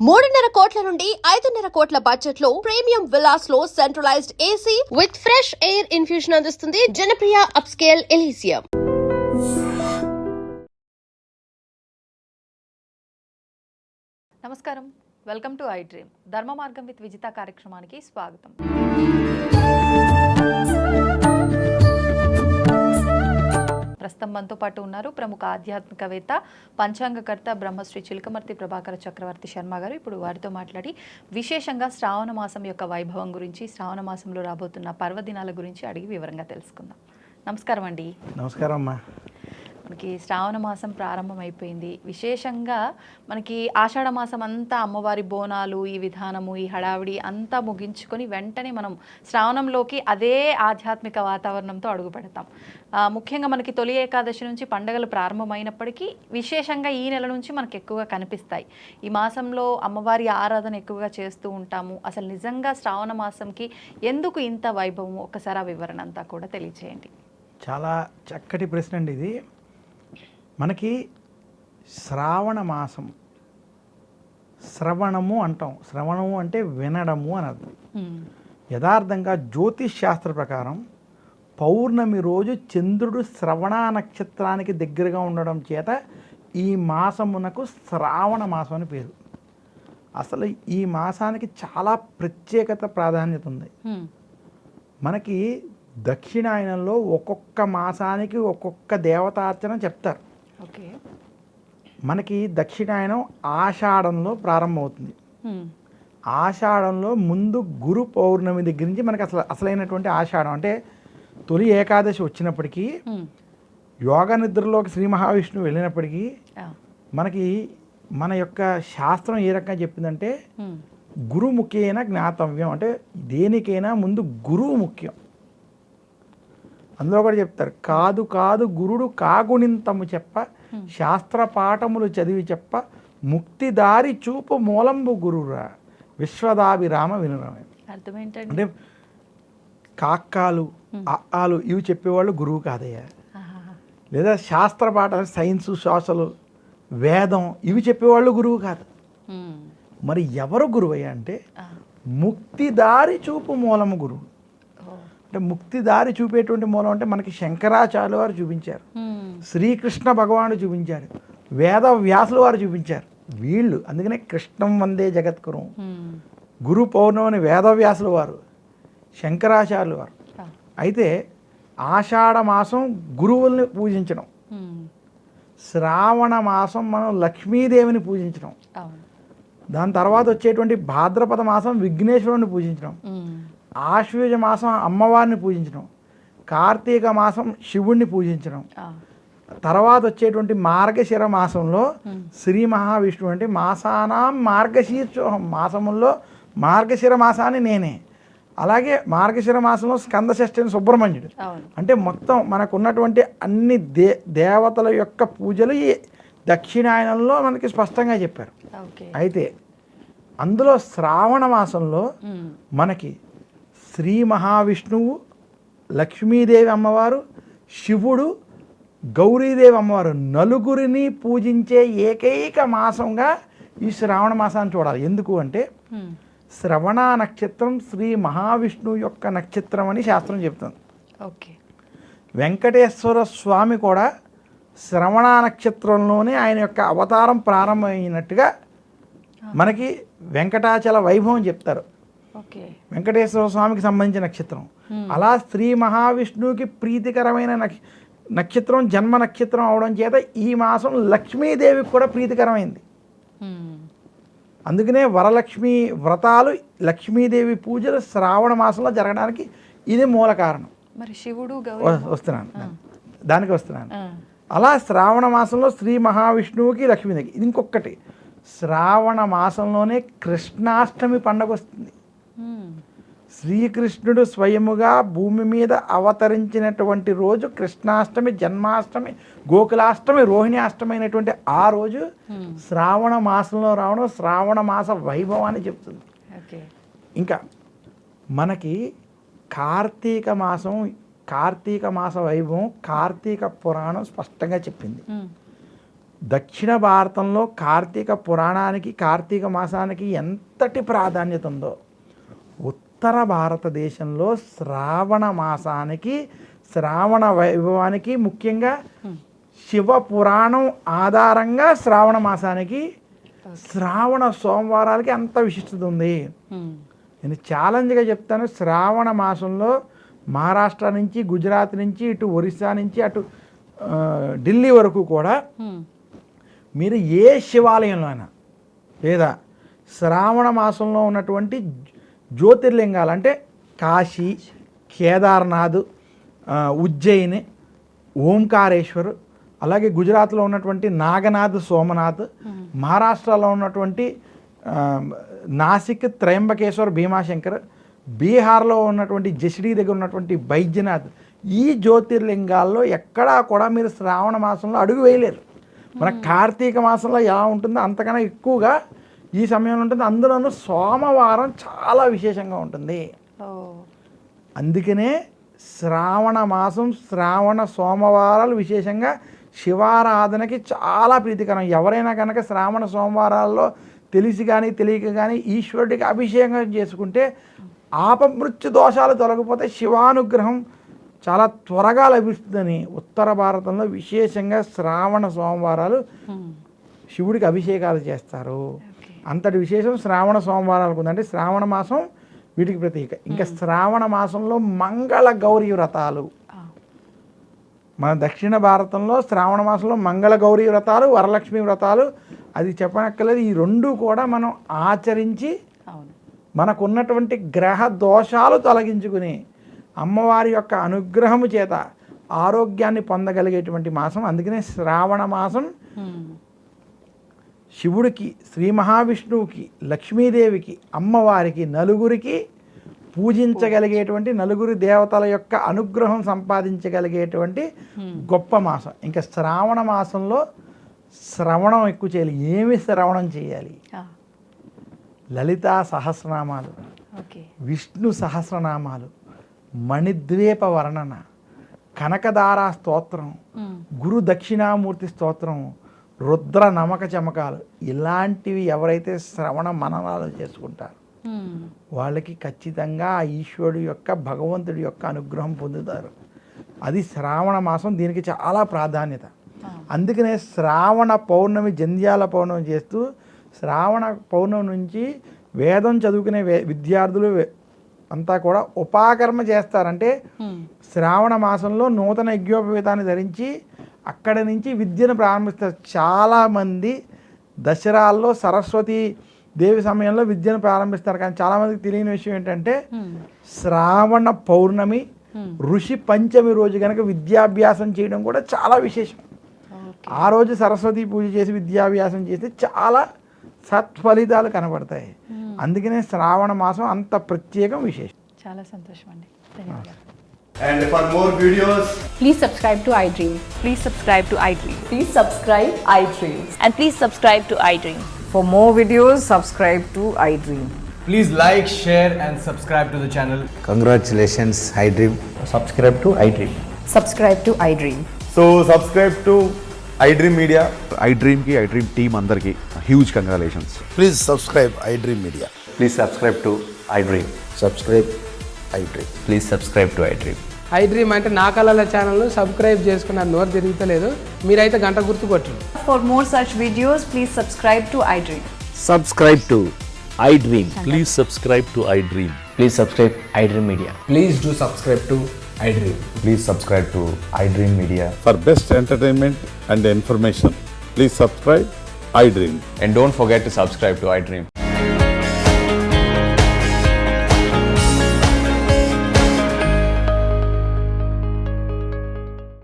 3.5 కోట్ల నుండి 5.5 కోట్ల బడ్జెట్ లో ప్రీమియం విల్లాస్ లో centralised AC with fresh air infusion అందిస్తుంది జనప్రియ అప్స్కేల్ ఎలీసియం. నమస్కారం, వెల్కమ్ టు ఐ డ్రీమ్. ధర్మ మార్గం విత్ విజిత కార్యక్రమానికి స్వాగతం. ప్రస్తుతం మనతో పాటు ఉన్నారు ప్రముఖ ఆధ్యాత్మికవేత్త, పంచాంగకర్త బ్రహ్మశ్రీ చిలకమర్తి ప్రభాకర చక్రవర్తి శర్మ గారు. ఇప్పుడు వారితో మాట్లాడి విశేషంగా శ్రావణ మాసం యొక్క వైభవం గురించి, శ్రావణ మాసంలో రాబోతున్న పర్వదినాల గురించి అడిగి వివరంగా తెలుసుకుందాం. నమస్కారం అండి. నమస్కారం అమ్మా. మనకి శ్రావణ మాసం ప్రారంభమైపోయింది. విశేషంగా మనకి ఆషాఢ మాసం అంతా అమ్మవారి బోనాలు, ఈ విధానము, ఈ హడావిడి అంతా ముగించుకొని వెంటనే మనం శ్రావణంలోకి అదే ఆధ్యాత్మిక వాతావరణంతో అడుగు పెడతాం. ముఖ్యంగా మనకి తొలి ఏకాదశి నుంచి పండుగలు ప్రారంభమైనప్పటికీ విశేషంగా ఈ నెల నుంచి మనకు ఎక్కువగా కనిపిస్తాయి. ఈ మాసంలో అమ్మవారి ఆరాధన ఎక్కువగా చేస్తూ ఉంటాము. అసలు నిజంగా శ్రావణ మాసంకి ఎందుకు ఇంత వైభవము, ఒక్కసారి ఆ వివరణ అంతా కూడా తెలియచేయండి. చాలా చక్కటి ప్రశ్న అండి ఇది. మనకి శ్రావణ మాసం, శ్రవణము అంటాం. శ్రవణము అంటే వినడము అని అర్థం. యథార్థంగా జ్యోతిష్ శాస్త్ర ప్రకారం పౌర్ణమి రోజు చంద్రుడు శ్రవణ నక్షత్రానికి దగ్గరగా ఉండడం చేత ఈ మాసమునకు శ్రావణ మాసం అని పేరు. అసలు ఈ మాసానికి చాలా ప్రత్యేకత, ప్రాధాన్యత ఉంది. మనకి దక్షిణాయనంలో ఒక్కొక్క మాసానికి ఒక్కొక్క దేవతార్చన చెప్తారు. ఓకే. మనకి దక్షిణాయనం ఆషాఢంలో ప్రారంభమవుతుంది. ఆషాఢంలో ముందు గురు పౌర్ణమి దగ్గర నుంచి మనకి అసలైనటువంటి ఆషాఢం అంటే తొలి ఏకాదశి వచ్చినప్పటికీ, యోగ నిద్రలోకి శ్రీ మహావిష్ణువు వెళ్ళినప్పటికీ మనకి మన యొక్క శాస్త్రం ఏ రకంగా చెప్పిందంటే గురుముఖేన జ్ఞాతవ్యం, అంటే దేనికైనా ముందు గురువు ముఖ్యం. అందులో కూడా చెప్తారు, కాదు కాదు గురుడు కాగుణింతము చెప్ప, శాస్త్ర పాఠములు చదివి చెప్ప, ముక్తిదారి చూపు మూలంబు గురురా విశ్వదాభిరామ వినురమే. అంటే కాక్కాలు ఆలు ఇవి చెప్పేవాళ్ళు గురువు కాదయ్యా. లేదా శాస్త్ర పాఠాలు, సైన్సు, సోషల్, వేదం ఇవి చెప్పేవాళ్ళు గురువు కాదు. మరి ఎవరు గురువయ్యా అంటే ముక్తిదారి చూపు మూలము గురువు. అంటే ముక్తిదారి చూపేటువంటి మూలం అంటే మనకి శంకరాచార్యుల వారు చూపించారు, శ్రీకృష్ణ భగవానుడు చూపించారు, వేద వ్యాసులు వారు చూపించారు. వీళ్ళు అందుకనే కృష్ణం వందే జగద్గురు, గురు పౌర్ణమిని వేదవ్యాసులు వారు, శంకరాచార్యులు వారు. అయితే ఆషాఢ మాసం గురువుల్ని పూజించడం, శ్రావణ మాసం మనం లక్ష్మీదేవిని పూజించడం, దాని తర్వాత వచ్చేటువంటి భాద్రపద మాసం విఘ్నేశ్వరుని పూజించడం, ఆశ్వయుజ మాసం అమ్మవారిని పూజించడం, కార్తీక మాసం శివుణ్ణి పూజించడం, తర్వాత వచ్చేటువంటి మార్గశిర మాసంలో శ్రీ మహావిష్ణువు. అంటే మాసానాం మార్గశీర్షోహం, మాసముల్లో మార్గశిర మాసాన్ని నేనే. అలాగే మార్గశిర మాసంలో స్కందషష్ఠిని సుబ్రహ్మణ్యుడు. అంటే మొత్తం మనకున్నటువంటి అన్ని దేవతల యొక్క పూజలు ఈ దక్షిణాయనంలో మనకి స్పష్టంగా చెప్పారు. అయితే అందులో శ్రావణ మాసంలో మనకి శ్రీ మహావిష్ణువు, లక్ష్మీదేవి అమ్మవారు, శివుడు, గౌరీదేవి అమ్మవారు నలుగురిని పూజించే ఏకైక మాసంగా ఈ శ్రావణ మాసాన్ని చూడాలి. ఎందుకు అంటే శ్రవణ నక్షత్రం శ్రీ మహావిష్ణువు యొక్క నక్షత్రం అని శాస్త్రం చెప్తుంది. ఓకే. వెంకటేశ్వర స్వామి కూడా శ్రవణ నక్షత్రంలోనే ఆయన యొక్క అవతారం ప్రారంభమైనట్టుగా మనకి వెంకటాచల వైభవం చెప్తారు. వెంకటేశ్వర స్వామికి సంబంధించిన నక్షత్రం. అలా శ్రీ మహావిష్ణువుకి ప్రీతికరమైన నక్షత్రం జన్మ నక్షత్రం అవడం చేత ఈ మాసం లక్ష్మీదేవికి కూడా ప్రీతికరమైంది. అందుకనే వరలక్ష్మి వ్రతాలు, లక్ష్మీదేవి పూజలు శ్రావణ మాసంలో జరగడానికి ఇది మూల కారణం. మరి శివుడు దానికి వస్తున్నాను. అలా శ్రావణ మాసంలో శ్రీ మహావిష్ణువుకి, లక్ష్మీదేవికి. ఇది ఇంకొకటి, శ్రావణ మాసంలోనే కృష్ణాష్టమి పండుగ వస్తుంది. శ్రీకృష్ణుడు స్వయముగా భూమి మీద అవతరించినటువంటి రోజు కృష్ణాష్టమి, జన్మాష్టమి, గోకులాష్టమి, రోహిణి అష్టమి అయినటువంటి ఆ రోజు శ్రావణ మాసంలో రావడం శ్రావణ మాస వైభవాన్ని చెప్తుంది. ఇంకా మనకి కార్తీక మాస వైభవం కార్తీక పురాణం స్పష్టంగా చెప్పింది. దక్షిణ భారతంలో కార్తీక పురాణానికి కార్తీక మాసానికి ఎంతటి ప్రాధాన్యత ఉందో ఉత్తర భారతదేశంలో శ్రావణ మాసానికి శ్రావణ వైభవానికి ముఖ్యంగా శివ పురాణం ఆధారంగా శ్రావణ మాసానికి శ్రావణ సోమవారాలకి అంత విశిష్టత ఉంది. నేను ఛాలెంజ్గా చెప్తాను, శ్రావణ మాసంలో మహారాష్ట్ర నుంచి గుజరాత్ నుంచి ఇటు ఒరిస్సా నుంచి అటు ఢిల్లీ వరకు కూడా మీరు ఏ శివాలయంలో అయినా లేదా శ్రావణ మాసంలో ఉన్నటువంటి జ్యోతిర్లింగాలు అంటే కాశీ, కేదార్నాథ్, ఉజ్జయిని, ఓంకారేశ్వర్, అలాగే గుజరాత్లో ఉన్నటువంటి నాగనాథ్, సోమనాథ్, మహారాష్ట్రలో ఉన్నటువంటి నాసిక్, త్రయంబకేశ్వర్, భీమాశంకర్, బీహార్లో ఉన్నటువంటి జసిడీ దగ్గర ఉన్నటువంటి బైద్యనాథ్, ఈ జ్యోతిర్లింగాల్లో ఎక్కడా కూడా మీరు శ్రావణ మాసంలో అడుగు వేయలేరు. మన కార్తీక మాసంలో ఎలా ఉంటుందో అంతకన్నా ఎక్కువగా ఈ సమయంలో ఉంటుంది. అందులోనూ సోమవారం చాలా విశేషంగా ఉంటుంది. అందుకనే శ్రావణ మాసం శ్రావణ సోమవారాలు విశేషంగా శివారాధనకి చాలా ప్రీతికరం. ఎవరైనా కనుక శ్రావణ సోమవారాల్లో తెలిసి కానీ తెలియక కానీ ఈశ్వరుడికి అభిషేకం చేసుకుంటే ఆపమృత్యు దోషాలు తొలగిపోతే శివానుగ్రహం చాలా త్వరగా లభిస్తుందని ఉత్తర భారతంలో విశేషంగా శ్రావణ సోమవారాలు శివుడికి అభిషేకాలు చేస్తారు. అంతటి విశేషం శ్రావణ సోమవారాలకు ఉందంటే శ్రావణ మాసం వీటికి ప్రతీక. ఇంకా శ్రావణ మాసంలో మంగళ గౌరీ వ్రతాలు, మన దక్షిణ భారతంలో శ్రావణ మాసంలో మంగళ గౌరీ వ్రతాలు, వరలక్ష్మి వ్రతాలు, అది చెప్పనక్కర్లేదు. ఈ రెండు కూడా మనం ఆచరించి మనకున్నటువంటి గ్రహ దోషాలు తొలగించుకుని అమ్మవారి యొక్క అనుగ్రహము చేత ఆరోగ్యాన్ని పొందగలిగేటువంటి మాసం. అందుకనే శ్రావణ మాసం శివుడికి, శ్రీ మహావిష్ణువుకి, లక్ష్మీదేవికి, అమ్మవారికి నలుగురికి పూజించగలిగేటువంటి నలుగురి దేవతల యొక్క అనుగ్రహం సంపాదించగలిగేటువంటి గొప్ప మాసం. ఇంకా శ్రావణ మాసంలో శ్రవణం ఎక్కువ చేయాలి. ఏమి శ్రవణం చేయాలి? లలితా సహస్రనామాలు, విష్ణు సహస్రనామాలు, మణిద్వీప వర్ణన, కనకదారా స్తోత్రం, గురు దక్షిణామూర్తి స్తోత్రం, రుద్ర నమక చమకాలు, ఇలాంటివి ఎవరైతే శ్రవణ మననాలు చేసుకుంటారో వాళ్ళకి ఖచ్చితంగా ఆ ఈశ్వరుడు యొక్క భగవంతుడి యొక్క అనుగ్రహం పొందుతారు. అది శ్రావణ మాసం, దీనికి చాలా ప్రాధాన్యత. అందుకనే శ్రావణ పౌర్ణమి, జంధ్యాల పౌర్ణమి చేస్తూ శ్రావణ పౌర్ణమి నుంచి వేదం చదువుకునే విద్యార్థులు అంతా కూడా ఉపాకర్మ చేస్తారంటే శ్రావణ మాసంలో నూతన యజ్ఞోపవీతాన్ని ధరించి అక్కడి నుంచి విద్యను ప్రారంభిస్తారు. చాలామంది దసరాల్లో సరస్వతి దేవి సమయంలో విద్యను ప్రారంభిస్తారు. కానీ చాలామందికి తెలియని విషయం ఏంటంటే శ్రావణ పౌర్ణమి ఋషి పంచమి రోజు కనుక విద్యాభ్యాసం చేయడం కూడా చాలా విశేషం. ఆ రోజు సరస్వతి పూజ చేసి విద్యాభ్యాసం చేస్తే చాలా సత్ఫలితాలు కనబడతాయి. అందుకనే శ్రావణ మాసం అంత ప్రత్యేకం, విశేషం. చాలా సంతోషం అండి, ధన్యవాదాలు. And for more videos, please subscribe to iDream. Please subscribe to iDream. Please subscribe iDream. And please subscribe to iDream. For more videos, subscribe to iDream. please like, share and subscribe to the channel. Congratulations, iDream. Subscribe to iDream. Subscribe to iDream. So subscribe to iDream Media. iDream ki iDream team andarki huge congratulations. Please subscribe iDream Media. Please subscribe to iDream. Subscribe iDream. Please subscribe to iDream. iDream అంటే నా కళల ఛానల్ను subscribe చేసుకున్నారు, నోరు తిరుగుతలేదు. మీరైతే గంట గుర్తు కొట్టండి. For more such videos, please subscribe to iDream. Subscribe to iDream. Please subscribe to iDream. Please subscribe iDream Media. Please do subscribe to iDream. Please subscribe to iDream Media. For best entertainment and information, please subscribe iDream. And don't forget to subscribe to iDream.